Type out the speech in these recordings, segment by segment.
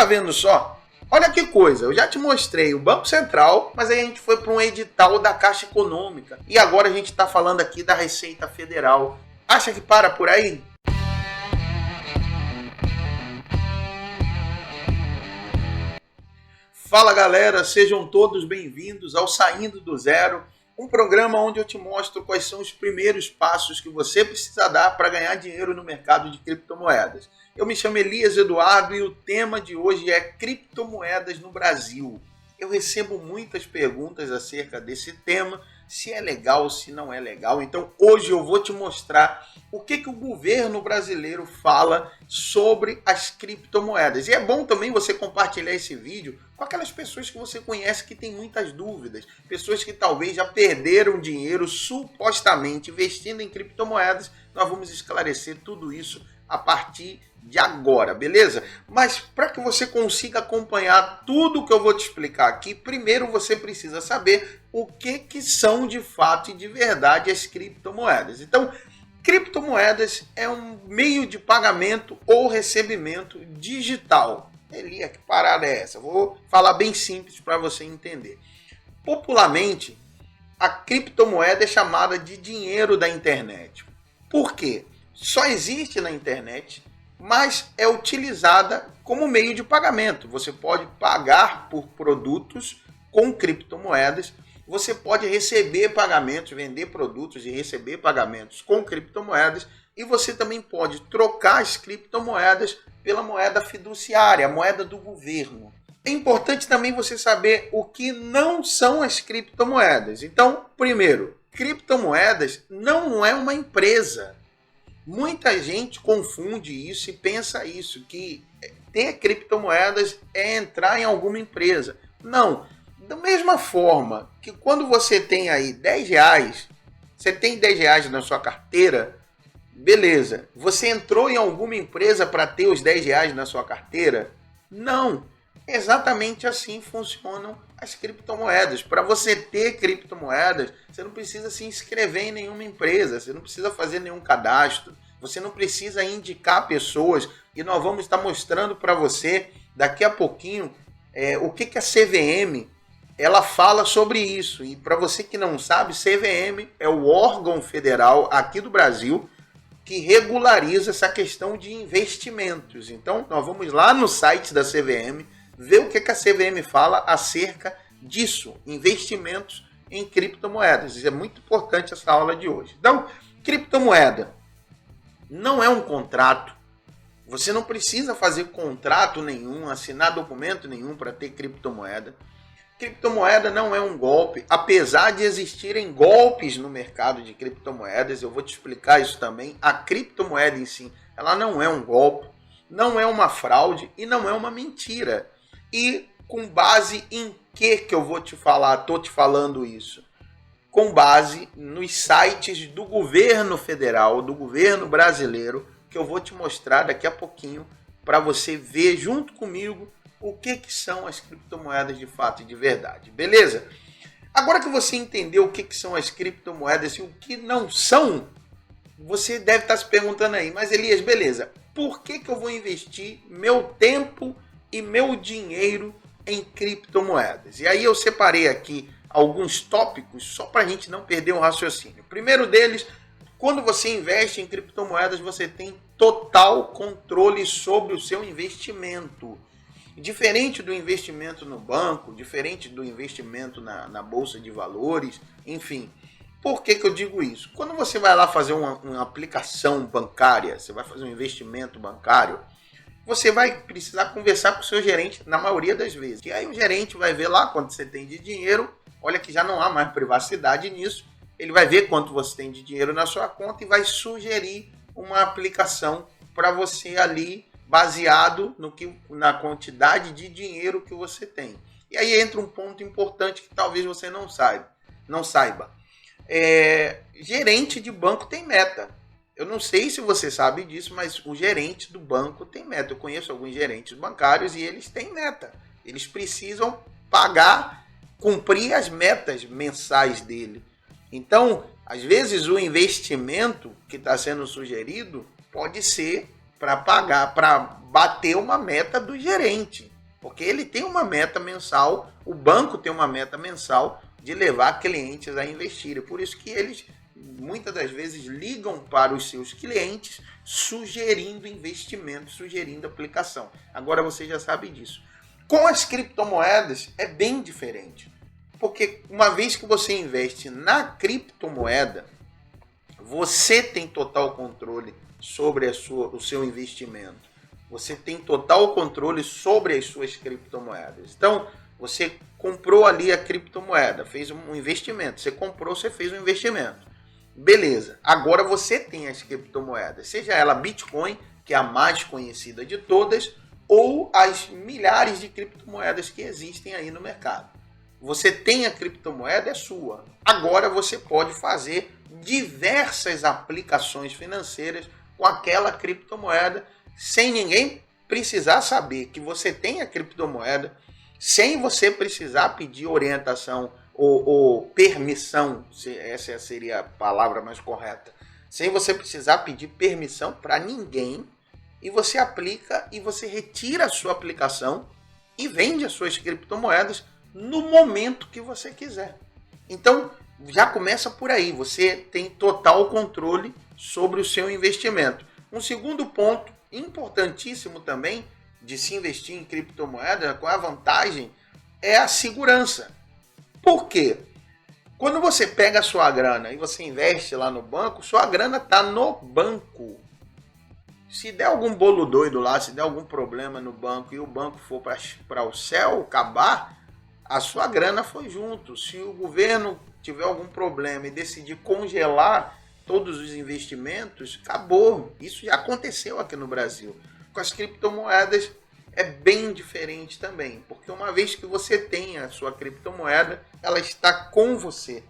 tá vendo só? Olha que coisa, eu já te mostrei o Banco Central, mas aí a gente foi para um edital da Caixa Econômica. E agora a gente está falando aqui da Receita Federal. Acha que para por aí? Fala galera, sejam todos bem-vindos ao Saindo do Zero, um programa onde eu te mostro quais são os primeiros passos que você precisa dar para ganhar dinheiro no mercado de criptomoedas. Eu me chamo Elias Eduardo e o tema de hoje é criptomoedas no Brasil. Eu recebo muitas perguntas acerca desse tema, se é legal, se não é legal. Então hoje eu vou te mostrar o que o governo brasileiro fala sobre as criptomoedas. E é bom também você compartilhar esse vídeo com aquelas pessoas que você conhece que têm muitas dúvidas. Pessoas que talvez já perderam dinheiro supostamente investindo em criptomoedas. Nós vamos esclarecer tudo isso a partir de agora, beleza? Mas para que você consiga acompanhar tudo que eu vou te explicar aqui, primeiro você precisa saber o que são de fato e de verdade as criptomoedas. Então, criptomoedas é um meio de pagamento ou recebimento digital. Elia, que parada é essa? Vou falar bem simples para você entender. Popularmente, a criptomoeda é chamada de dinheiro da internet. Por quê? Só existe na internet, mas é utilizada como meio de pagamento. Você pode pagar por produtos com criptomoedas, você pode receber pagamentos, vender produtos e receber pagamentos com criptomoedas, e você também pode trocar as criptomoedas pela moeda fiduciária, a moeda do governo. É importante também você saber o que não são as criptomoedas. Então, primeiro, criptomoedas não é uma empresa. Muita gente confunde isso e pensa isso, que ter criptomoedas é entrar em alguma empresa. Não, da mesma forma que quando você tem aí 10 reais, você tem 10 reais na sua carteira, beleza, você entrou em alguma empresa para ter os 10 reais na sua carteira? Não, exatamente assim funcionam as criptomoedas. Para você ter criptomoedas, você não precisa se inscrever em nenhuma empresa, você não precisa fazer nenhum cadastro, você não precisa indicar pessoas, e nós vamos estar mostrando para você daqui a pouquinho o que a CVM ela fala sobre isso. E para você que não sabe, CVM é o órgão federal aqui do Brasil que regulariza essa questão de investimentos. Então nós vamos lá no site da CVM ver o que a CVM fala acerca disso, investimentos em criptomoedas. Isso é muito importante essa aula de hoje. Então, criptomoeda não é um contrato. Você não precisa fazer contrato nenhum, assinar documento nenhum para ter criptomoeda. Criptomoeda não é um golpe, apesar de existirem golpes no mercado de criptomoedas. Eu vou te explicar isso também. A criptomoeda em si, ela não é um golpe, não é uma fraude e não é uma mentira. E com base em que eu vou te falar, estou te falando isso? Com base nos sites do governo federal, do governo brasileiro, que eu vou te mostrar daqui a pouquinho, para você ver junto comigo o que são as criptomoedas de fato e de verdade, beleza? Agora que você entendeu o que são as criptomoedas e o que não são, você deve estar se perguntando aí, mas Elias, beleza, por que eu vou investir meu tempo e meu dinheiro em criptomoedas? E aí eu separei aqui alguns tópicos só para a gente não perder o raciocínio. Primeiro deles, quando você investe em criptomoedas, você tem total controle sobre o seu investimento. Diferente do investimento no banco, diferente do investimento na bolsa de valores, enfim. Por que eu digo isso? Quando você vai lá fazer uma aplicação bancária, você vai fazer um investimento bancário, você vai precisar conversar com o seu gerente na maioria das vezes. E aí o gerente vai ver lá quanto você tem de dinheiro, olha que já não há mais privacidade nisso, ele vai ver quanto você tem de dinheiro na sua conta e vai sugerir uma aplicação para você ali, baseado na quantidade de dinheiro que você tem. E aí entra um ponto importante que talvez você não saiba. Gerente de banco tem meta. Eu não sei se você sabe disso, mas o gerente do banco tem meta. Eu conheço alguns gerentes bancários e eles têm meta. Eles precisam pagar, cumprir as metas mensais dele. Então, às vezes o investimento que está sendo sugerido pode ser para pagar, para bater uma meta do gerente. Porque ele tem uma meta mensal, o banco tem uma meta mensal de levar clientes a investirem. Por isso que eles muitas das vezes ligam para os seus clientes sugerindo investimento, sugerindo aplicação. Agora você já sabe disso. Com as criptomoedas é bem diferente. Porque uma vez que você investe na criptomoeda, você tem total controle sobre o seu investimento. Você tem total controle sobre as suas criptomoedas. Então, você comprou ali a criptomoeda, fez um investimento. Você comprou, você fez um investimento. Beleza. Agora você tem as criptomoedas, seja ela Bitcoin, que é a mais conhecida de todas, ou as milhares de criptomoedas que existem aí no mercado. Você tem a criptomoeda, é sua. Agora você pode fazer diversas aplicações financeiras com aquela criptomoeda, sem ninguém precisar saber que você tem a criptomoeda, sem você precisar pedir orientação ou permissão, essa seria a palavra mais correta, sem você precisar pedir permissão para ninguém, e você aplica e você retira a sua aplicação e vende as suas criptomoedas no momento que você quiser. Então, já começa por aí, você tem total controle sobre o seu investimento. Um segundo ponto importantíssimo também de se investir em criptomoeda, com a vantagem, é a segurança. Por quê? Quando você pega a sua grana e você investe lá no banco, sua grana está no banco. Se der algum bolo doido lá, se der algum problema no banco e o banco for para o céu, acabar, a sua grana foi junto. Se o governo tiver algum problema e decidir congelar todos os investimentos, acabou. Isso já aconteceu aqui no Brasil. Com as criptomoedas é bem diferente também, porque uma vez que você tem a sua criptomoeda, ela está com você,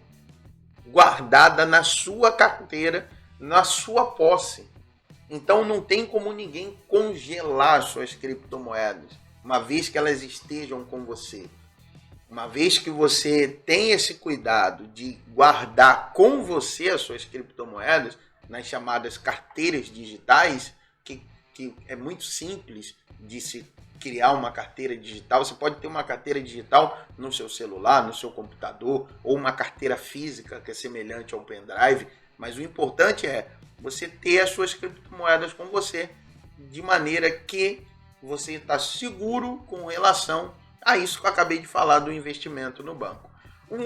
guardada na sua carteira, na sua posse. Então não tem como ninguém congelar suas criptomoedas, uma vez que elas estejam com você. Uma vez que você tem esse cuidado de guardar com você as suas criptomoedas, nas chamadas carteiras digitais, que é muito simples de se criar uma carteira digital. Você pode ter uma carteira digital no seu celular, no seu computador, ou uma carteira física que é semelhante ao pendrive, mas o importante é você ter as suas criptomoedas com você, de maneira que você está seguro com relação a isso que eu acabei de falar do investimento no banco. Um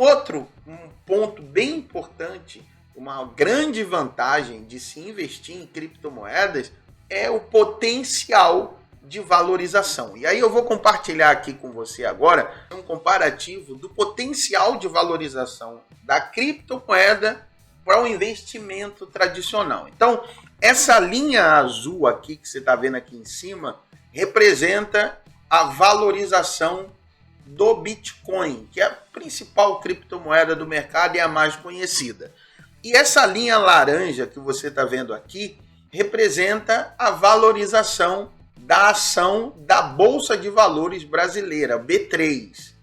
ponto bem importante, uma grande vantagem de se investir em criptomoedas é o potencial de valorização. E aí eu vou compartilhar aqui com você agora um comparativo do potencial de valorização da criptomoeda para o investimento tradicional. Então, essa linha azul aqui que você está vendo aqui em cima representa a valorização do Bitcoin, que é a principal criptomoeda do mercado e a mais conhecida. E essa linha laranja que você está vendo aqui representa a valorização da ação da Bolsa de Valores brasileira, B3.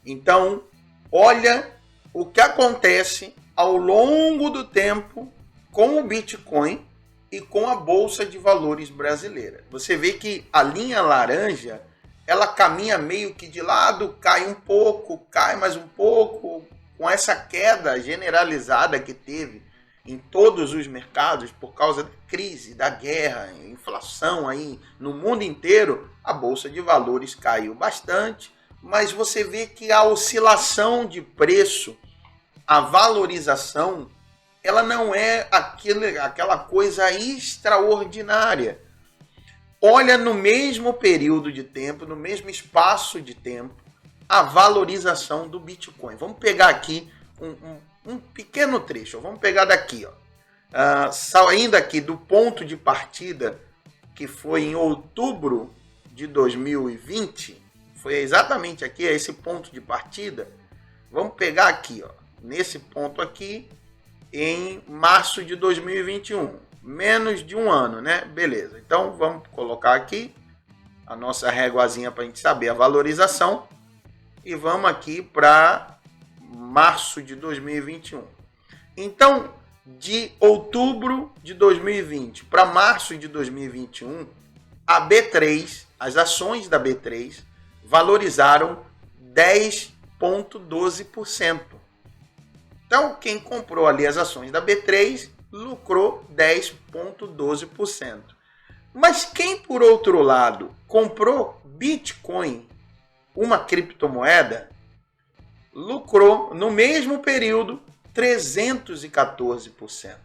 Então, olha o que acontece ao longo do tempo com o Bitcoin e com a Bolsa de Valores brasileira. Você vê que a linha laranja, ela caminha meio que de lado, cai um pouco, cai mais um pouco, com essa queda generalizada que teve em todos os mercados por causa da crise, da guerra, inflação aí no mundo inteiro. A Bolsa de Valores caiu bastante, mas você vê que a oscilação de preço, a valorização, ela não é aquela coisa extraordinária. Olha no mesmo período de tempo, no mesmo espaço de tempo, a valorização do Bitcoin. Vamos pegar aqui um pequeno trecho. Vamos pegar daqui, saindo aqui do ponto de partida, que foi em outubro de 2020, foi exatamente aqui, esse ponto de partida. Vamos pegar aqui, nesse ponto aqui, em março de 2021. Menos de um ano, né? Beleza. Então, vamos colocar aqui a nossa réguazinha para a gente saber a valorização. E vamos aqui para março de 2021. Então, de outubro de 2020 para março de 2021, a B3, as ações da B3, valorizaram 10,12%. Então, quem comprou ali as ações da B3 lucrou 10,12%. Mas quem, por outro lado, comprou Bitcoin, uma criptomoeda, lucrou no mesmo período 314%.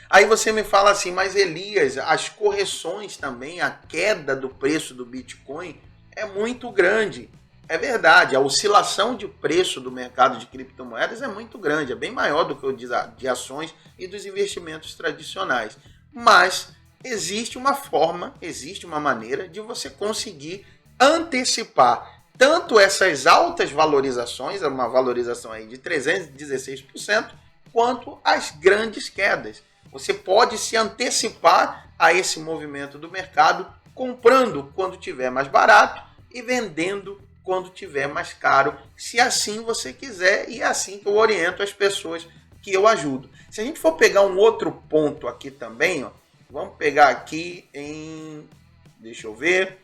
Aí você me fala assim, mas Elias, as correções também, a queda do preço do Bitcoin é muito grande. É verdade, a oscilação de preço do mercado de criptomoedas é muito grande, é bem maior do que o de ações e dos investimentos tradicionais. Mas existe uma forma, existe uma maneira de você conseguir antecipar tanto essas altas valorizações, uma valorização aí de 316%, quanto as grandes quedas. Você pode se antecipar a esse movimento do mercado, comprando quando tiver mais barato e vendendo quando tiver mais caro, se assim você quiser, e é assim que eu oriento as pessoas que eu ajudo. Se a gente for pegar um outro ponto aqui também, ó, vamos pegar aqui em, deixa eu ver,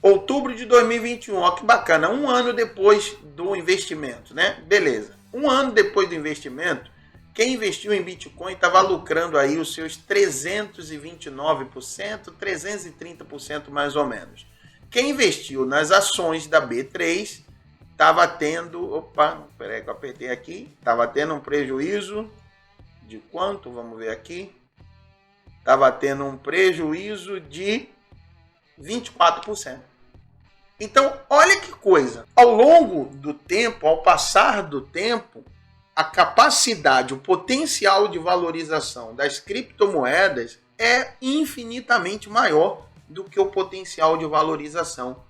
outubro de 2021, ó, que bacana, um ano depois do investimento, né? Beleza. Um ano depois do investimento, quem investiu em Bitcoin estava lucrando aí os seus 329%, 330% mais ou menos. Quem investiu nas ações da B3 estava tendo, peraí que eu apertei aqui, estava tendo um prejuízo de quanto? Vamos ver aqui. Estava tendo um prejuízo de 24%. Então, olha que coisa. Ao longo do tempo, ao passar do tempo, a capacidade, o potencial de valorização das criptomoedas é infinitamente maior do que o potencial de valorização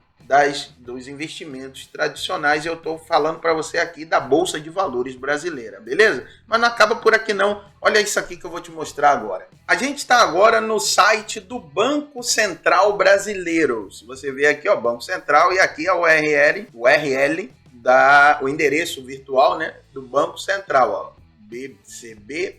dos investimentos tradicionais. Eu estou falando para você aqui da Bolsa de Valores brasileira, beleza? Mas não acaba por aqui não. Olha isso aqui que eu vou te mostrar agora. A gente está agora no site do Banco Central Brasileiro. Se você ver aqui, ó, Banco Central, e aqui é o URL o endereço virtual, né, do Banco Central, ó, bcb.gov.br.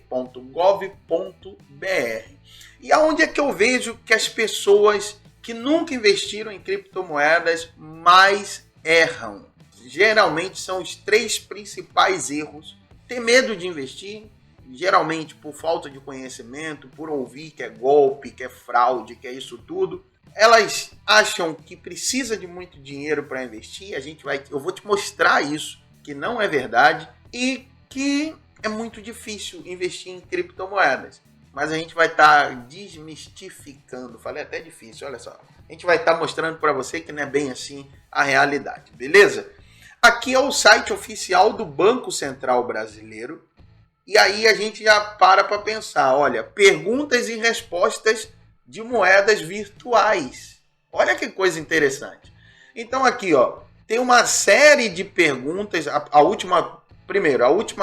E aonde é que eu vejo que as pessoas que nunca investiram em criptomoedas mais erram? Geralmente são os 3 principais erros. Ter medo de investir, geralmente por falta de conhecimento, por ouvir que é golpe, que é fraude, que é isso tudo. Elas acham que precisa de muito dinheiro para investir. Eu vou te mostrar isso, que não é verdade e que é muito difícil investir em criptomoedas. Mas a gente vai estar desmistificando, falei até difícil, olha só. A gente vai estar mostrando para você que não é bem assim a realidade, beleza? Aqui é o site oficial do Banco Central Brasileiro. E aí a gente já para pensar, olha, perguntas e respostas de moedas virtuais. Olha que coisa interessante. Então aqui, ó, tem uma série de perguntas. A última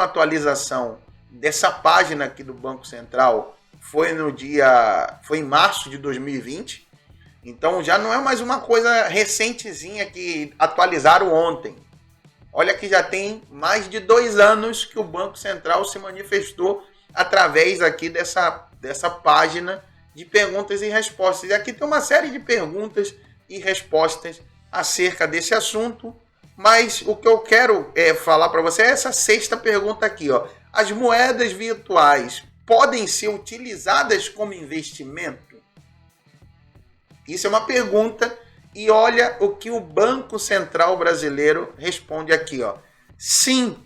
atualização dessa página aqui do Banco Central foi em março de 2020. Então já não é mais uma coisa recentezinha que atualizaram ontem. Olha que já tem mais de 2 anos que o Banco Central se manifestou através aqui dessa página de perguntas e respostas. E aqui tem uma série de perguntas e respostas acerca desse assunto, mas o que eu quero falar para você é essa 6ª pergunta aqui, ó. As moedas virtuais podem ser utilizadas como investimento? Isso é uma pergunta, e olha o que o Banco Central Brasileiro responde aqui, ó. Sim,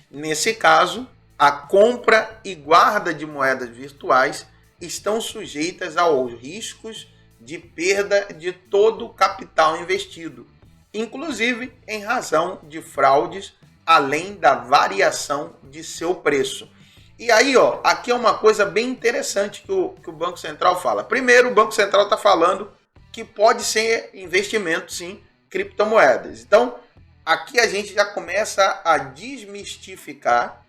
nesse caso, a compra e guarda de moedas virtuais estão sujeitas aos riscos de perda de todo o capital investido, inclusive em razão de fraudes, além da variação de seu preço. E aí, ó, aqui é uma coisa bem interessante que o Banco Central fala. Primeiro, o Banco Central está falando que pode ser investimento, sim, criptomoedas. Então, aqui a gente já começa a desmistificar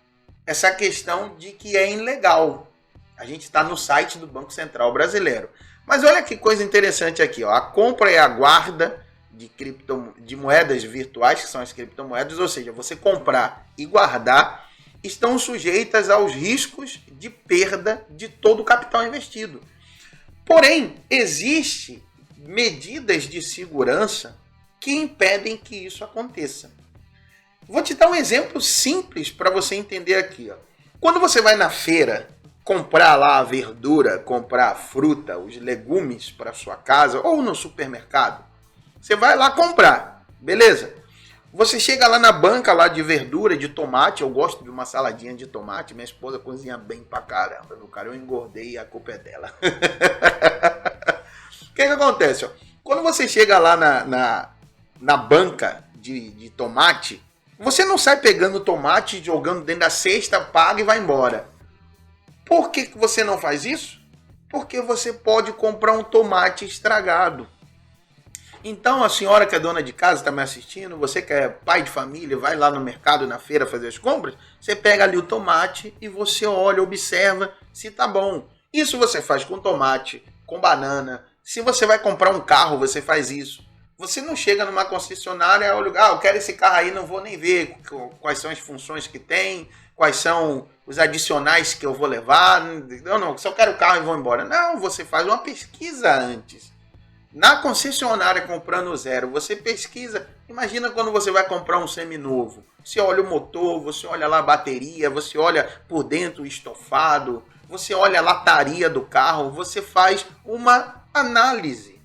essa questão de que é ilegal. A gente está no site do Banco Central Brasileiro. Mas olha que coisa interessante aqui, ó. A compra e a guarda de moedas virtuais, que são as criptomoedas, ou seja, você comprar e guardar, estão sujeitas aos riscos de perda de todo o capital investido. Porém, existem medidas de segurança que impedem que isso aconteça. Vou te dar um exemplo simples para você entender aqui. Ó. Quando você vai na feira comprar lá a verdura, comprar a fruta, os legumes para sua casa ou no supermercado, você vai lá comprar, beleza? Você chega lá na banca lá de verdura, de tomate, eu gosto de uma saladinha de tomate, minha esposa cozinha bem pra caramba, meu cara, eu engordei e a culpa é dela. O que acontece? Ó? Quando você chega lá na banca de tomate, você não sai pegando tomate, jogando dentro da cesta, paga e vai embora. Por que você não faz isso? Porque você pode comprar um tomate estragado. Então, a senhora que é dona de casa está me assistindo, você que é pai de família, vai lá no mercado, na feira fazer as compras, você pega ali o tomate e você olha, observa se tá bom. Isso você faz com tomate, com banana. Se você vai comprar um carro, você faz isso. Você não chega numa concessionária e olha, eu quero esse carro aí, não vou nem ver quais são as funções que tem, quais são os adicionais que eu vou levar. Não, só quero o carro e vou embora. Não, você faz uma pesquisa antes. Na concessionária comprando zero, você pesquisa. Imagina quando você vai comprar um seminovo. Você olha o motor, você olha lá a bateria, você olha por dentro o estofado, você olha a lataria do carro, você faz uma análise.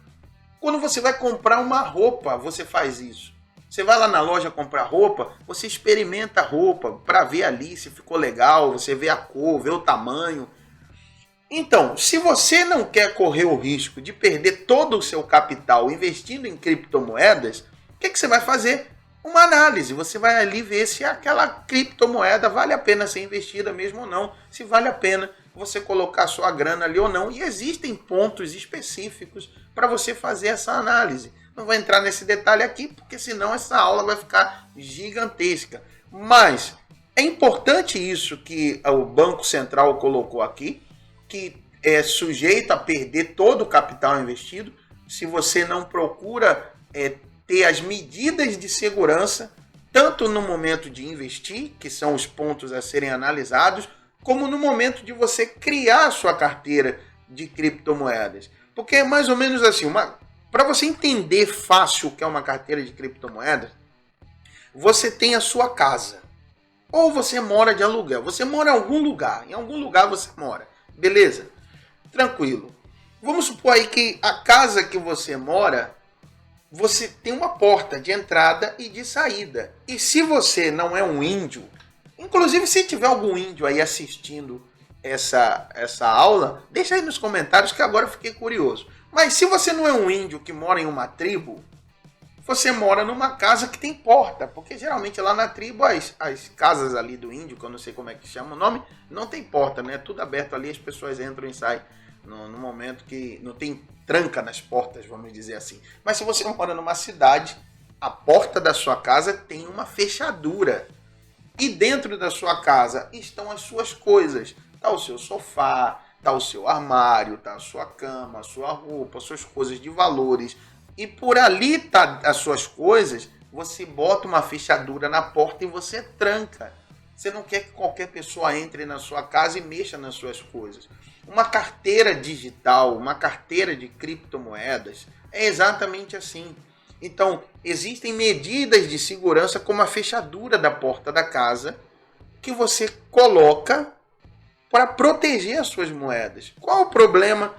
Quando você vai comprar uma roupa, você faz isso. Você vai lá na loja comprar roupa, você experimenta a roupa para ver ali se ficou legal, você vê a cor, vê o tamanho. Então, se você não quer correr o risco de perder todo o seu capital investindo em criptomoedas, o que você vai fazer? Uma análise. Você vai ali ver se aquela criptomoeda vale a pena ser investida mesmo ou não, se vale a pena você colocar sua grana ali ou não. E existem pontos específicos para você fazer essa análise. Não vou entrar nesse detalhe aqui, porque senão essa aula vai ficar gigantesca. Mas é importante isso que o Banco Central colocou aqui, que é sujeito a perder todo o capital investido se você não procura ter as medidas de segurança, tanto no momento de investir, que são os pontos a serem analisados, como no momento de você criar a sua carteira de criptomoedas. Porque é mais ou menos assim, para você entender fácil o que é uma carteira de criptomoedas, você tem a sua casa, ou você mora de aluguel, você mora em algum lugar você mora. Beleza? Tranquilo. Vamos supor aí que a casa que você mora, você tem uma porta de entrada e de saída. E se você não é um índio, inclusive se tiver algum índio aí assistindo essa aula, deixa aí nos comentários que agora eu fiquei curioso. Mas se você não é um índio que mora em uma tribo, você mora numa casa que tem porta, porque geralmente lá na tribo as casas ali do índio, que eu não sei como é que chama o nome, não tem porta, né? Tudo aberto ali, as pessoas entram e saem no momento que não tem tranca nas portas, vamos dizer assim. Mas se você mora numa cidade, a porta da sua casa tem uma fechadura. E dentro da sua casa estão as suas coisas. Tá o seu sofá, tá o seu armário, tá a sua cama, a sua roupa, as suas coisas de valores. E por ali tá as suas coisas, você bota uma fechadura na porta e você tranca. Você não quer que qualquer pessoa entre na sua casa e mexa nas suas coisas. Uma carteira digital, uma carteira de criptomoedas é exatamente assim. Então, existem medidas de segurança como a fechadura da porta da casa que você coloca para proteger as suas moedas. Qual o problema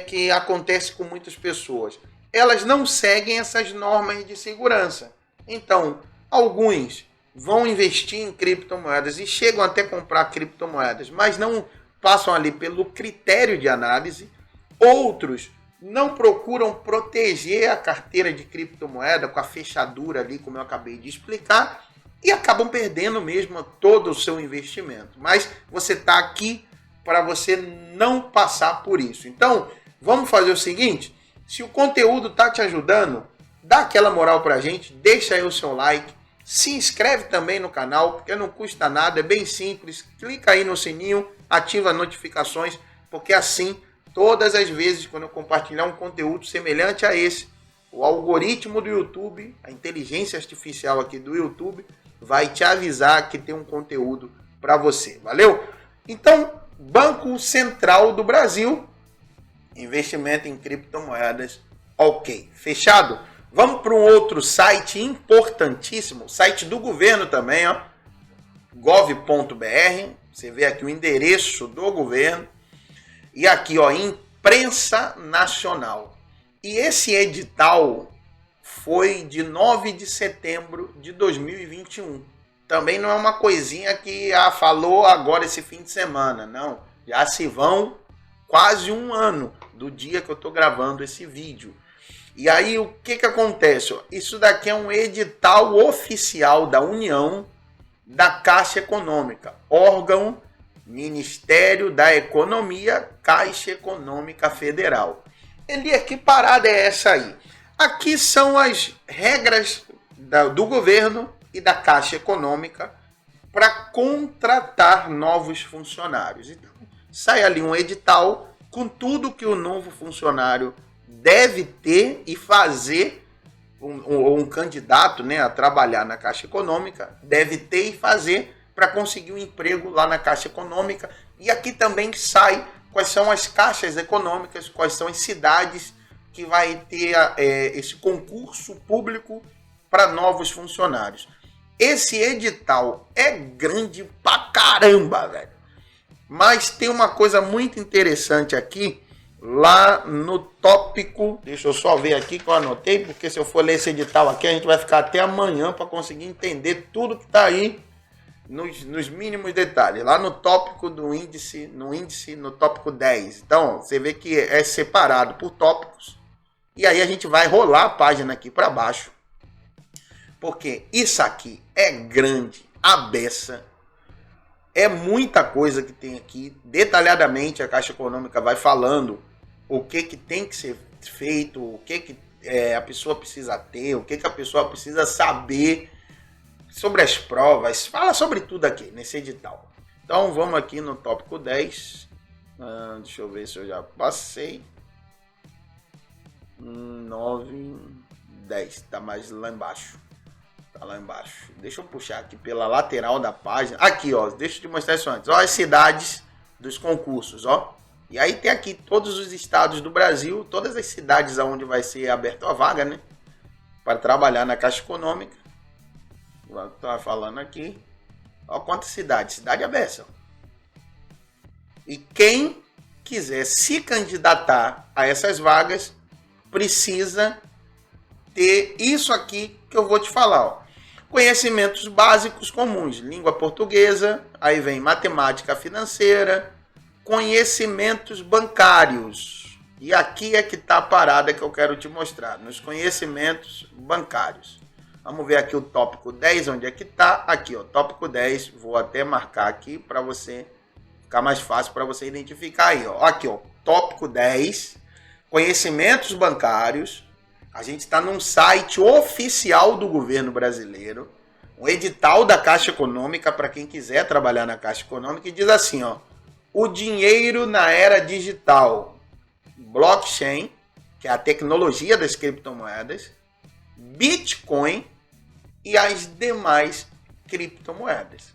que acontece com muitas pessoas? Elas não seguem essas normas de segurança. Então, alguns vão investir em criptomoedas e chegam até comprar criptomoedas, mas não passam ali pelo critério de análise. Outros não procuram proteger a carteira de criptomoeda com a fechadura ali, como eu acabei de explicar, e acabam perdendo mesmo todo o seu investimento. Mas você está aqui para você não passar por isso. Então, vamos fazer o seguinte: se o conteúdo está te ajudando, dá aquela moral para a gente, deixa aí o seu like, se inscreve também no canal, porque não custa nada, é bem simples, clica aí no sininho, ativa as notificações, porque assim, todas as vezes quando eu compartilhar um conteúdo semelhante a esse, o algoritmo do YouTube, a inteligência artificial aqui do YouTube, vai te avisar que tem um conteúdo para você, valeu? Então, Banco Central do Brasil, investimento em criptomoedas, ok. Fechado? Vamos para um outro site importantíssimo, site do governo também, ó, gov.br. Você vê aqui o endereço do governo. E aqui, ó, Imprensa Nacional. E esse edital foi de 9 de setembro de 2021. Também não é uma coisinha que falou agora esse fim de semana, não. Já se vão quase um ano do dia que eu estou gravando esse vídeo. E aí o que acontece? Isso daqui é um edital oficial da União, da Caixa Econômica, órgão Ministério da Economia, Caixa Econômica Federal. Ele aqui parada é essa aí. Aqui são as regras do governo e da Caixa Econômica para contratar novos funcionários. Então, sai ali um edital com tudo que o novo funcionário deve ter e fazer, um candidato, né, a trabalhar na Caixa Econômica deve ter e fazer para conseguir um emprego lá na Caixa Econômica. E aqui também sai quais são as caixas econômicas, quais são as cidades que vai ter esse concurso público para novos funcionários. Esse edital é grande pra caramba, velho. Mas tem uma coisa muito interessante aqui, lá no tópico, deixa eu só ver aqui que eu anotei, porque se eu for ler esse edital aqui, a gente vai ficar até amanhã para conseguir entender tudo que está aí nos mínimos detalhes. Lá no tópico do índice, no tópico 10. Então, você vê que é separado por tópicos. E aí a gente vai rolar a página aqui para baixo. Porque isso aqui é grande, a beça. É muita coisa que tem aqui. Detalhadamente a Caixa Econômica vai falando o que tem que ser feito, o que a pessoa precisa ter, o que a pessoa precisa saber sobre as provas. Fala sobre tudo aqui nesse edital. Então vamos aqui no tópico 10. Deixa eu ver se eu já passei. 9, 10. Tá mais lá embaixo. Tá lá embaixo. Deixa eu puxar aqui pela lateral da página. Aqui, ó. Deixa eu te mostrar isso antes. Ó, as cidades dos concursos, ó. E aí tem aqui todos os estados do Brasil, todas as cidades onde vai ser aberta a vaga, né? Para trabalhar na Caixa Econômica. Tá falando aqui. Ó, quantas cidades? Cidade aberta. E quem quiser se candidatar a essas vagas precisa ter isso aqui que eu vou te falar, ó. Conhecimentos básicos comuns, língua portuguesa, aí vem matemática financeira, conhecimentos bancários. E aqui é que está a parada que eu quero te mostrar, nos conhecimentos bancários. Vamos ver aqui o tópico 10, onde é que está. Aqui, ó, tópico 10, vou até marcar aqui para você ficar mais fácil para você identificar aí, ó. Aqui, ó, tópico 10, conhecimentos bancários. A gente está num site oficial do governo brasileiro, um edital da Caixa Econômica para quem quiser trabalhar na Caixa Econômica, e diz assim, ó, o dinheiro na era digital, blockchain, que é a tecnologia das criptomoedas, Bitcoin e as demais criptomoedas.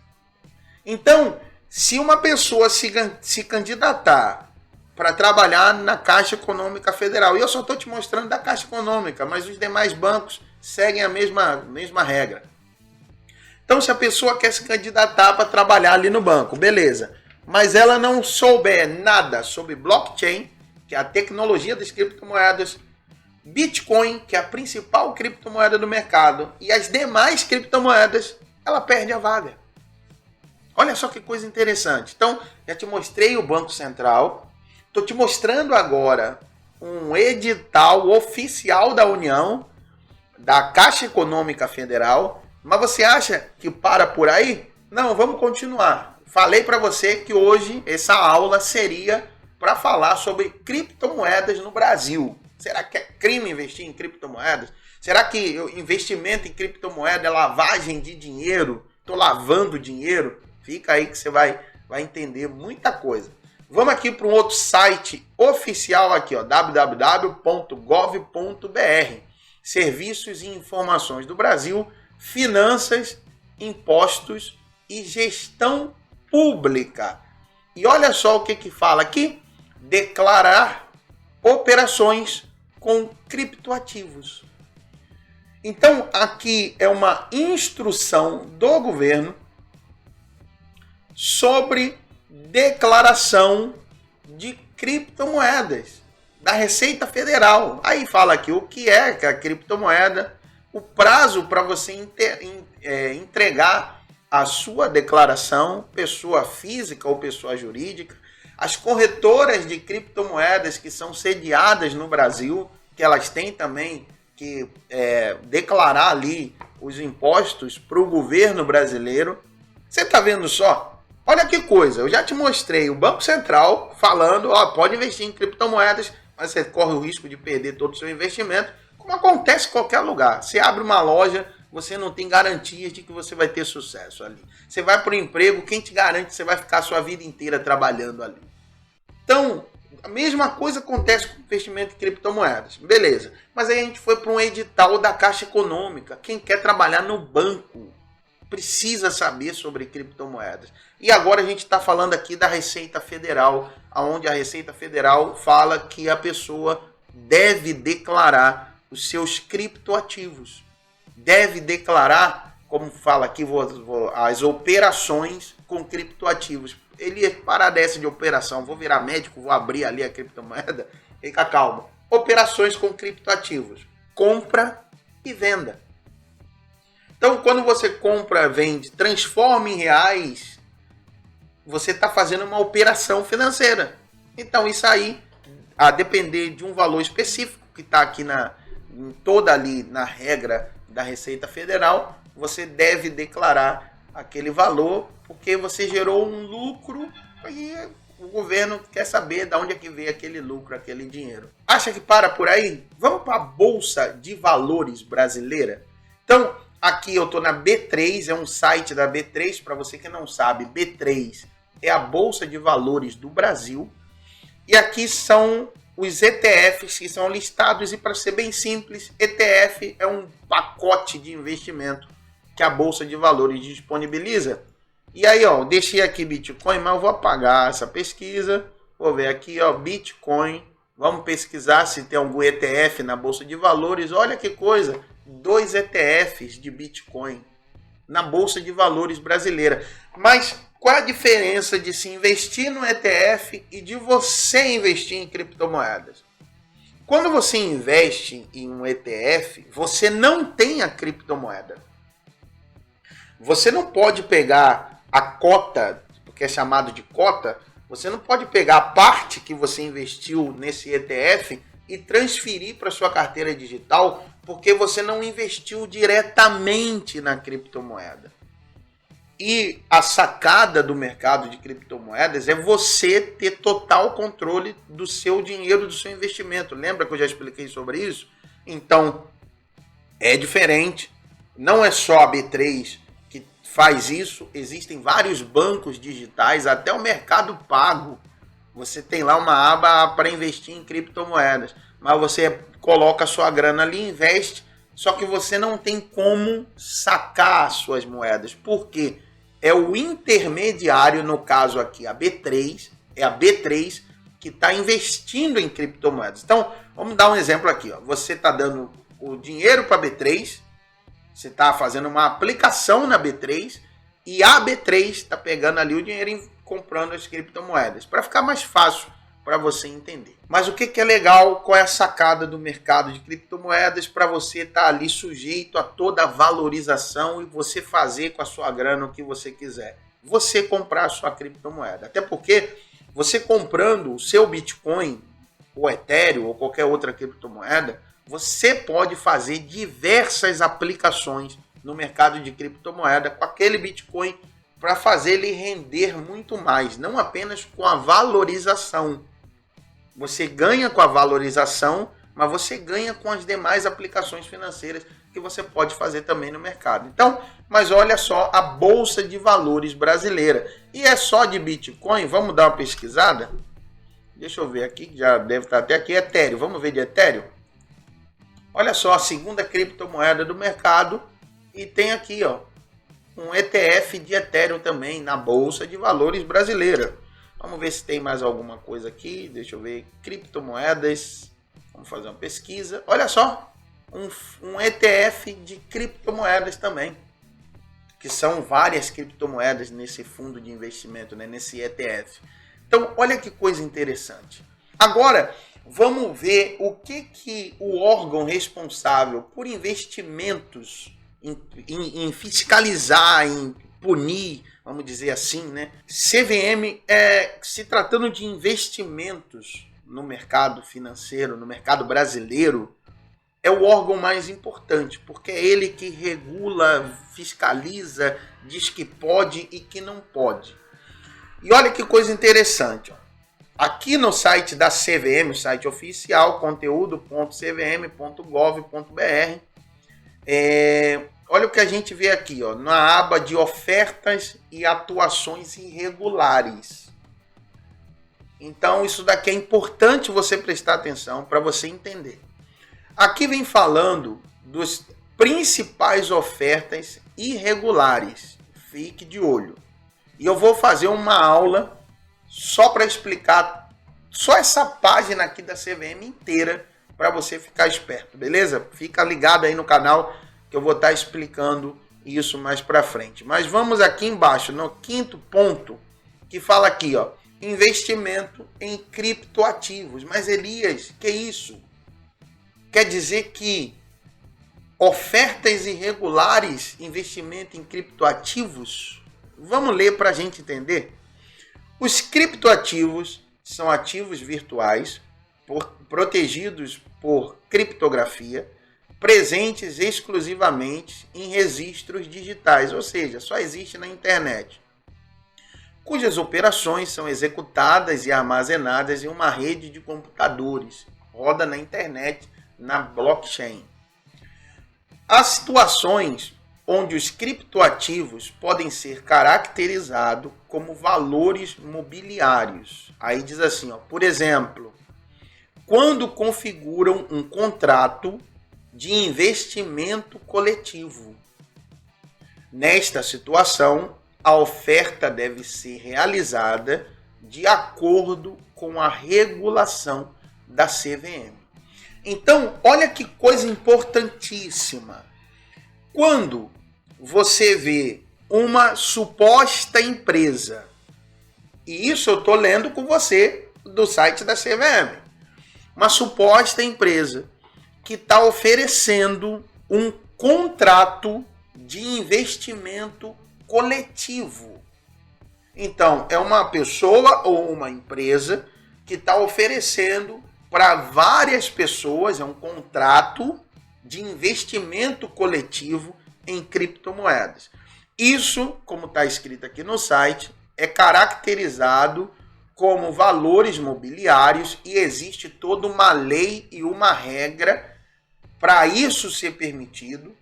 Então, se uma pessoa se candidatar para trabalhar na Caixa Econômica Federal. E eu só estou te mostrando da Caixa Econômica, mas os demais bancos seguem a mesma regra. Então, se a pessoa quer se candidatar para trabalhar ali no banco, beleza. Mas ela não souber nada sobre blockchain, que é a tecnologia das criptomoedas, Bitcoin, que é a principal criptomoeda do mercado, e as demais criptomoedas, ela perde a vaga. Olha só que coisa interessante. Então, já te mostrei o Banco Central. Estou te mostrando agora um edital oficial da União, da Caixa Econômica Federal. Mas você acha que para por aí? Não, vamos continuar. Falei para você que hoje essa aula seria para falar sobre criptomoedas no Brasil. Será que é crime investir em criptomoedas? Será que investimento em criptomoeda é lavagem de dinheiro? Estou lavando dinheiro? Fica aí que você vai entender muita coisa. Vamos aqui para um outro site oficial aqui, ó, www.gov.br. Serviços e Informações do Brasil, Finanças, Impostos e Gestão Pública. E olha só o que fala aqui. Declarar operações com criptoativos. Então, aqui é uma instrução do governo sobre declaração de criptomoedas da Receita Federal. Aí fala aqui o que é a criptomoeda, o prazo para você entregar a sua declaração, pessoa física ou pessoa jurídica, as corretoras de criptomoedas que são sediadas no Brasil, que elas têm também que declarar ali os impostos para o governo brasileiro. Você está vendo só? Olha que coisa, eu já te mostrei o Banco Central falando, pode investir em criptomoedas, mas você corre o risco de perder todo o seu investimento, como acontece em qualquer lugar. Você abre uma loja, você não tem garantias de que você vai ter sucesso ali. Você vai para o emprego, quem te garante que você vai ficar a sua vida inteira trabalhando ali? Então, a mesma coisa acontece com o investimento em criptomoedas. Beleza, mas aí a gente foi para um edital da Caixa Econômica. Quem quer trabalhar no banco precisa saber sobre criptomoedas. E agora a gente está falando aqui da Receita Federal, onde a Receita Federal fala que a pessoa deve declarar os seus criptoativos. Deve declarar, como fala aqui, as operações com criptoativos. Ele parar dessa de operação, vou virar médico, vou abrir ali a criptomoeda, fica calma. Operações com criptoativos, compra e venda. Então, quando você compra, vende, transforma em reais, você está fazendo uma operação financeira. Então, isso aí, a depender de um valor específico, que está aqui toda ali na regra da Receita Federal, você deve declarar aquele valor, porque você gerou um lucro e o governo quer saber de onde é que veio aquele lucro, aquele dinheiro. Acha que para por aí? Vamos para a Bolsa de Valores brasileira? Então, aqui eu estou na B3, é um site da B3, para você que não sabe, B3 é a Bolsa de Valores do Brasil. E aqui são os ETFs que são listados, e para ser bem simples, ETF é um pacote de investimento que a Bolsa de Valores disponibiliza. E aí, deixei aqui Bitcoin, mas eu vou apagar essa pesquisa. Vou ver aqui, Bitcoin. Vamos pesquisar se tem algum ETF na Bolsa de Valores. Olha que coisa, 2 ETFs de Bitcoin na Bolsa de Valores brasileira. Mas qual a diferença de se investir no ETF e de você investir em criptomoedas? Quando você investe em um ETF, você não tem a criptomoeda. Você não pode pegar a cota, porque é chamado de cota, você não pode pegar a parte que você investiu nesse ETF e transferir para sua carteira digital, porque você não investiu diretamente na criptomoeda. E a sacada do mercado de criptomoedas é você ter total controle do seu dinheiro, do seu investimento. Lembra que eu já expliquei sobre isso? Então, é diferente. Não é só a B3 que faz isso. Existem vários bancos digitais, até o Mercado Pago. Você tem lá uma aba para investir em criptomoedas. Mas você coloca a sua grana ali, investe, só que você não tem como sacar as suas moedas. Por quê? É o intermediário, no caso aqui, a B3, é a B3 que está investindo em criptomoedas. Então, vamos dar um exemplo aqui. Você está dando o dinheiro para a B3, você está fazendo uma aplicação na B3 e a B3 está pegando ali o dinheiro e comprando as criptomoedas, para ficar mais fácil para você entender. Mas o que é legal, qual é a sacada do mercado de criptomoedas para você estar ali sujeito a toda a valorização e você fazer com a sua grana o que você quiser. Você comprar a sua criptomoeda. Até porque você comprando o seu Bitcoin, ou Ethereum, ou qualquer outra criptomoeda, você pode fazer diversas aplicações no mercado de criptomoeda com aquele Bitcoin para fazer ele render muito mais, não apenas com a valorização. Você ganha com a valorização, mas você ganha com as demais aplicações financeiras que você pode fazer também no mercado. Então, mas olha só a Bolsa de Valores brasileira. E é só de Bitcoin? Vamos dar uma pesquisada? Deixa eu ver aqui, já deve estar até aqui, Ethereum. Vamos ver de Ethereum? Olha só, a segunda criptomoeda do mercado. E tem aqui, um ETF de Ethereum também na Bolsa de Valores brasileira. Vamos ver se tem mais alguma coisa aqui. Deixa eu ver. Criptomoedas. Vamos fazer uma pesquisa. Olha só. um ETF de criptomoedas também, que são várias criptomoedas nesse fundo de investimento, né, nesse ETF. Então, olha que coisa interessante. Agora, vamos ver o que o órgão responsável por investimentos, em fiscalizar, em punir, vamos dizer assim, né? CVM, se tratando de investimentos no mercado financeiro, no mercado brasileiro, é o órgão mais importante, porque é ele que regula, fiscaliza, diz que pode e que não pode. E olha que coisa interessante, ó. Aqui no site da CVM, o site oficial, conteúdo.cvm.gov.br, olha o que a gente vê aqui, ó, na aba de ofertas e atuações irregulares. Então, isso daqui é importante você prestar atenção para você entender. Aqui vem falando dos principais ofertas irregulares. Fique de olho. E eu vou fazer uma aula só para explicar só essa página aqui da CVM inteira para você ficar esperto, beleza? Fica ligado aí no canal que eu vou estar explicando isso mais para frente. Mas vamos aqui embaixo, no quinto ponto, que fala aqui, ó, investimento em criptoativos. Mas Elias, que isso? Quer dizer que ofertas irregulares, investimento em criptoativos? Vamos ler para a gente entender. Os criptoativos são ativos virtuais protegidos por criptografia, presentes exclusivamente em registros digitais, ou seja, só existe na internet, cujas operações são executadas e armazenadas em uma rede de computadores, roda na internet, na blockchain. Há situações onde os criptoativos podem ser caracterizados como valores mobiliários. Aí diz assim, ó, por exemplo, quando configuram um contrato de investimento coletivo. Nesta situação, a oferta deve ser realizada de acordo com a regulação da CVM. Então, olha que coisa importantíssima. Quando você vê uma suposta empresa, e isso eu estou lendo com você do site da CVM, uma suposta empresa que está oferecendo um contrato de investimento coletivo. Então, é uma pessoa ou uma empresa que está oferecendo para várias pessoas, é um contrato de investimento coletivo em criptomoedas. Isso, como está escrito aqui no site, é caracterizado como valores mobiliários e existe toda uma lei e uma regra para isso ser permitido.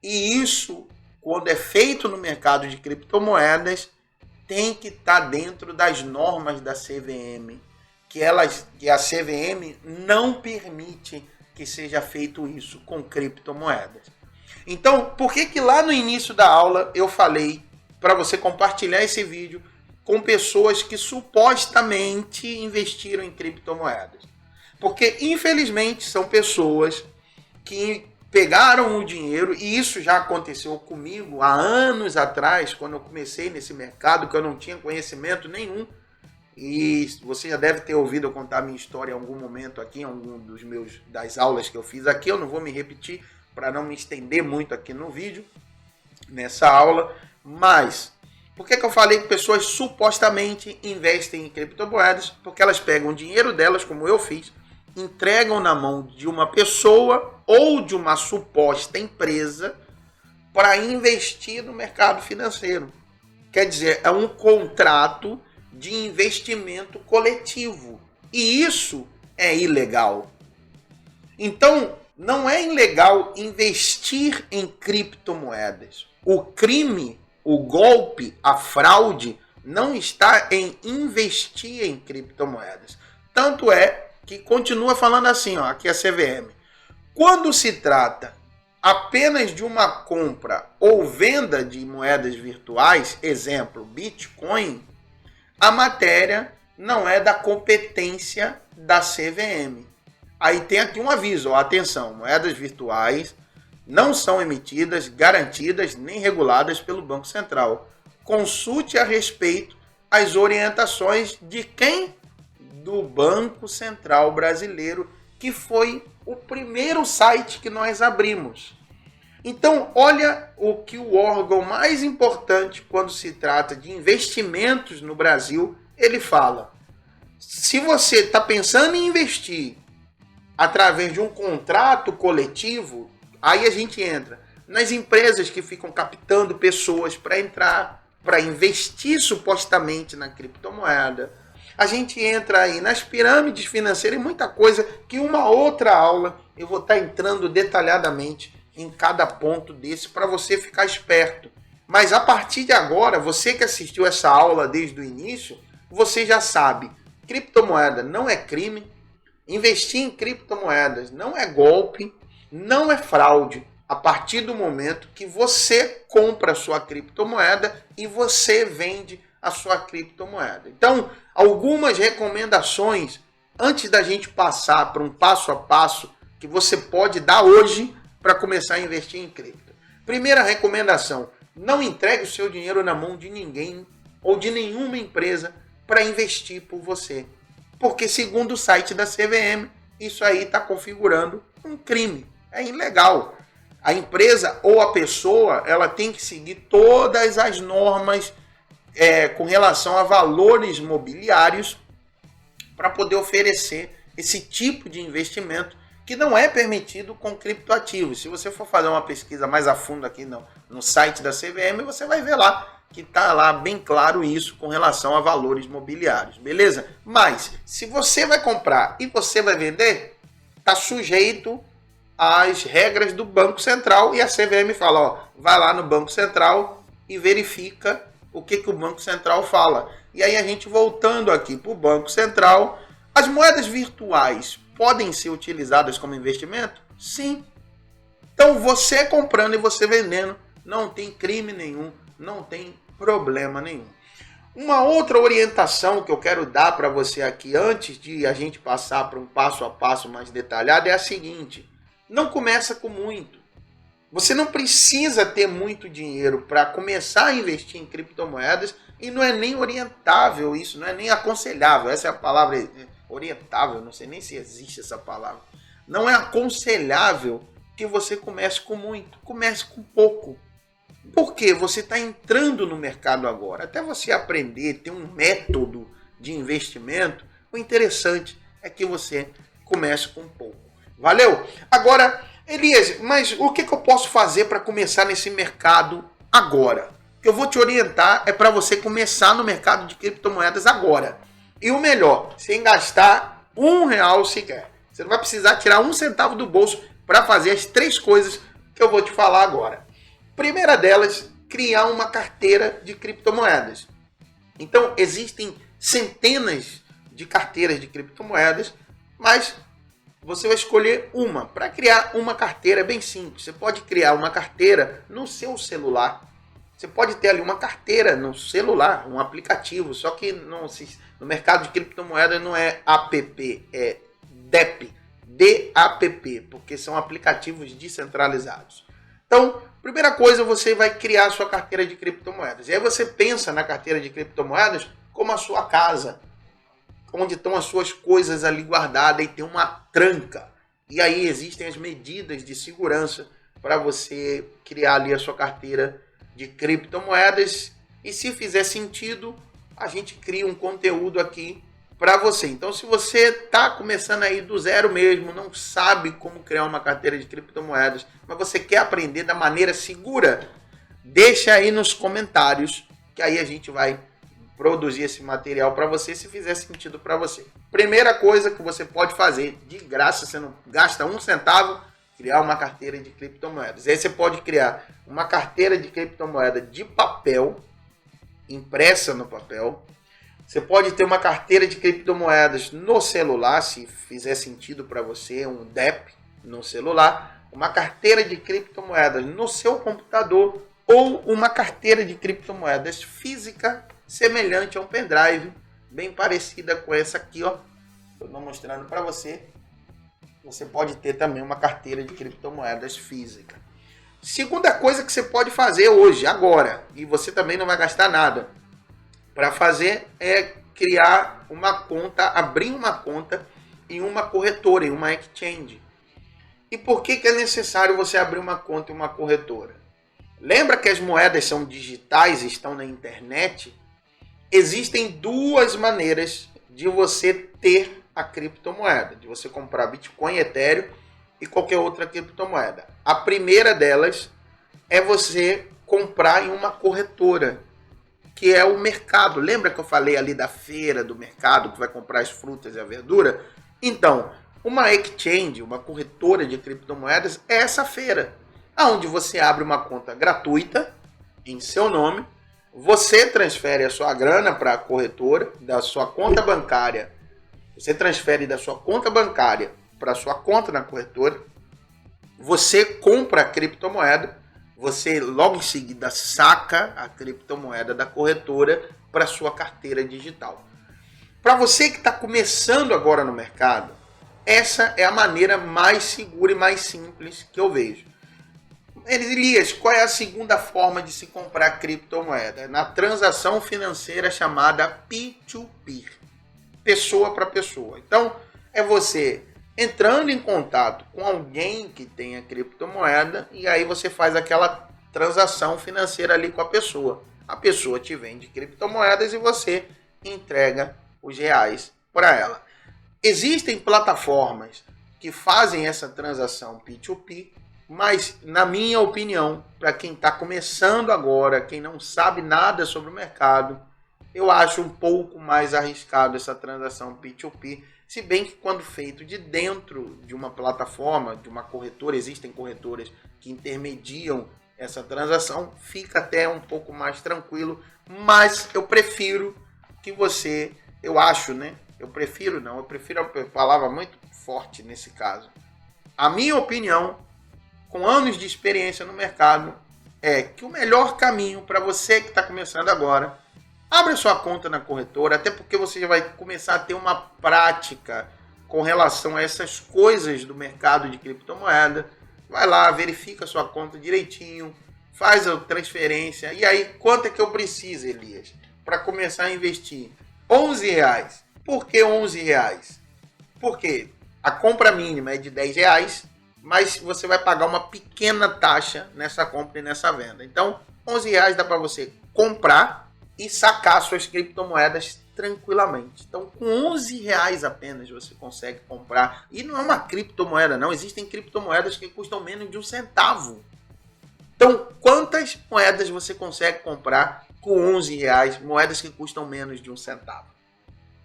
E isso, quando é feito no mercado de criptomoedas, tem que estar dentro das normas da CVM, que a CVM não permite que seja feito isso com criptomoedas. Então, por que lá no início da aula eu falei para você compartilhar esse vídeo com pessoas que supostamente investiram em criptomoedas? Porque, infelizmente, são pessoas que pegaram o dinheiro, e isso já aconteceu comigo há anos atrás, quando eu comecei nesse mercado, que eu não tinha conhecimento nenhum. E você já deve ter ouvido eu contar a minha história em algum momento aqui, em algum das aulas que eu fiz aqui. Eu não vou me repetir para não me estender muito aqui no vídeo, nessa aula. Mas, por que eu falei que pessoas supostamente investem em criptomoedas? Porque elas pegam o dinheiro delas, como eu fiz, entregam na mão de uma pessoa ou de uma suposta empresa para investir no mercado financeiro. Quer dizer, é um contrato de investimento coletivo. E isso é ilegal. Então, não é ilegal investir em criptomoedas. O crime, o golpe, a fraude não está em investir em criptomoedas. Tanto é que continua falando assim, ó, aqui é a CVM. Quando se trata apenas de uma compra ou venda de moedas virtuais, exemplo, Bitcoin, a matéria não é da competência da CVM. Aí tem aqui um aviso, ó, atenção, moedas virtuais não são emitidas, garantidas nem reguladas pelo Banco Central. Consulte a respeito as orientações de quem? Do Banco Central Brasileiro, que foi o primeiro site que nós abrimos. Então, olha o que o órgão mais importante quando se trata de investimentos no Brasil, ele fala. Se você está pensando em investir através de um contrato coletivo, aí a gente entra nas empresas que ficam captando pessoas para entrar, para investir supostamente na criptomoeda. A gente entra aí nas pirâmides financeiras e muita coisa que uma outra aula eu vou estar entrando detalhadamente em cada ponto desse para você ficar esperto. Mas a partir de agora, você que assistiu essa aula desde o início, você já sabe, criptomoeda não é crime, investir em criptomoedas não é golpe, não é fraude. A partir do momento que você compra a sua criptomoeda e você vende a sua criptomoeda. Então, algumas recomendações antes da gente passar para um passo a passo que você pode dar hoje para começar a investir em cripto. Primeira recomendação, não entregue o seu dinheiro na mão de ninguém ou de nenhuma empresa para investir por você. Porque segundo o site da CVM, isso aí está configurando um crime. É ilegal. A empresa ou a pessoa, ela tem que seguir todas as normas com relação a valores mobiliários para poder oferecer esse tipo de investimento que não é permitido com criptoativos. Se você for fazer uma pesquisa mais a fundo aqui no site da CVM, você vai ver lá que está lá bem claro isso com relação a valores mobiliários, beleza? Mas, se você vai comprar e você vai vender, está sujeito às regras do Banco Central e a CVM fala, ó, vai lá no Banco Central e verifica o que o Banco Central fala. E aí a gente voltando aqui para o Banco Central, as moedas virtuais podem ser utilizadas como investimento? Sim. Então você comprando e você vendendo, não tem crime nenhum, não tem problema nenhum. Uma outra orientação que eu quero dar para você aqui, antes de a gente passar para um passo a passo mais detalhado, é a seguinte. Não começa com muito. Você não precisa ter muito dinheiro para começar a investir em criptomoedas e não é nem orientável isso, não é nem aconselhável. Essa é a palavra orientável, não sei nem se existe essa palavra. Não é aconselhável que você comece com muito, comece com pouco. Porque você está entrando no mercado agora. Até você aprender, ter um método de investimento, o interessante é que você comece com pouco. Valeu? Agora, Elias, mas o que eu posso fazer para começar nesse mercado agora? O que eu vou te orientar é para você começar no mercado de criptomoedas agora. E o melhor, sem gastar R$1 sequer. Você não vai precisar tirar 1 centavo do bolso para fazer as 3 coisas que eu vou te falar agora. Primeira delas, criar uma carteira de criptomoedas. Então, existem centenas de carteiras de criptomoedas, mas você vai escolher uma. Para criar uma carteira é bem simples. Você pode criar uma carteira no seu celular. Você pode ter ali uma carteira no celular, um aplicativo, só que no mercado de criptomoedas não é app, é DApp, D-A-P-P, porque são aplicativos descentralizados. Então, primeira coisa, você vai criar a sua carteira de criptomoedas. E aí você pensa na carteira de criptomoedas como a sua casa, onde estão as suas coisas ali guardadas e tem uma tranca. E aí existem as medidas de segurança para você criar ali a sua carteira de criptomoedas. E se fizer sentido, a gente cria um conteúdo aqui para você. Então, se você está começando aí do zero mesmo, não sabe como criar uma carteira de criptomoedas, mas você quer aprender da maneira segura, deixa aí nos comentários, que aí a gente vai produzir esse material para você, se fizer sentido para você. Primeira coisa que você pode fazer, de graça, você não gasta 1 centavo, criar uma carteira de criptomoedas. Aí você pode criar uma carteira de criptomoeda de papel, impressa no papel. Você pode ter uma carteira de criptomoedas no celular, se fizer sentido para você, um DApp no celular, uma carteira de criptomoedas no seu computador ou uma carteira de criptomoedas física semelhante a um pendrive, bem parecida com essa aqui, ó. Estou mostrando para você. você pode ter também uma carteira de criptomoedas física. Segunda coisa que você pode fazer hoje, agora, e você também não vai gastar nada para fazer, é criar uma conta, abrir uma conta em uma corretora, em uma exchange. E por que é necessário você abrir uma conta em uma corretora? Lembra que as moedas são digitais, estão na internet? Existem duas maneiras de você ter a criptomoeda, de você comprar Bitcoin, Ethereum e qualquer outra criptomoeda. A primeira delas é você comprar em uma corretora, que é o mercado. Lembra que eu falei ali da feira do mercado, que vai comprar as frutas e a verdura? Então, uma exchange, uma corretora de criptomoedas, é essa feira, onde você abre uma conta gratuita em seu nome, você transfere a sua grana para a corretora, da sua conta bancária. Você transfere da sua conta bancária para a sua conta na corretora, você compra a criptomoeda, você logo em seguida saca a criptomoeda da corretora para a sua carteira digital. Para você que está começando agora no mercado, essa é a maneira mais segura e mais simples que eu vejo. Elias, qual é a segunda forma de se comprar criptomoeda? Na transação financeira chamada P2P, pessoa para pessoa. Então, é você entrando em contato com alguém que tenha criptomoeda e aí você faz aquela transação financeira ali com a pessoa. A pessoa te vende criptomoedas e você entrega os reais para ela. Existem plataformas que fazem essa transação P2P, mas, na minha opinião, para quem está começando agora, quem não sabe nada sobre o mercado, eu acho um pouco mais arriscado essa transação P2P, se bem que quando feito de dentro de uma plataforma, de uma corretora, existem corretoras que intermediam essa transação, fica até um pouco mais tranquilo, mas eu prefiro que você, eu prefiro a palavra muito forte nesse caso. A minha opinião, com anos de experiência no mercado, é que o melhor caminho para você que está começando agora, abre sua conta na corretora, até porque você já vai começar a ter uma prática com relação a essas coisas do mercado de criptomoeda. Vai lá, verifica sua conta direitinho, faz a transferência. E aí, quanto é que eu preciso, Elias, para começar a investir? R$11. Por que R$11? Porque a compra mínima é de R$10, mas você vai pagar uma pequena taxa nessa compra e nessa venda. Então, R$11 dá para você comprar e sacar suas criptomoedas tranquilamente. Então, com R$11 apenas você consegue comprar. E não é uma criptomoeda, não. Existem criptomoedas que custam menos de 1 centavo. Então, quantas moedas você consegue comprar com R$11? Moedas que custam menos de 1 centavo.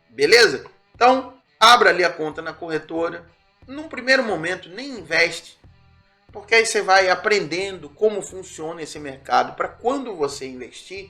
Beleza? Então, abra ali a conta na corretora. Num primeiro momento, nem investe, porque aí você vai aprendendo como funciona esse mercado para quando você investir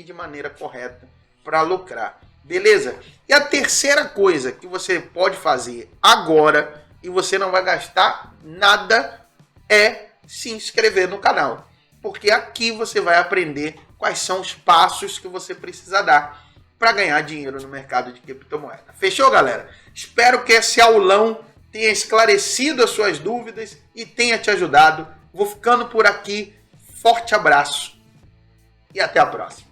de maneira correta para lucrar. Beleza? E a terceira coisa que você pode fazer agora e você não vai gastar nada é se inscrever no canal, porque aqui você vai aprender quais são os passos que você precisa dar para ganhar dinheiro no mercado de criptomoeda. Fechou, galera? Espero que esse aulão tenha esclarecido as suas dúvidas e tenha te ajudado. Vou ficando por aqui. Forte abraço e até a próxima.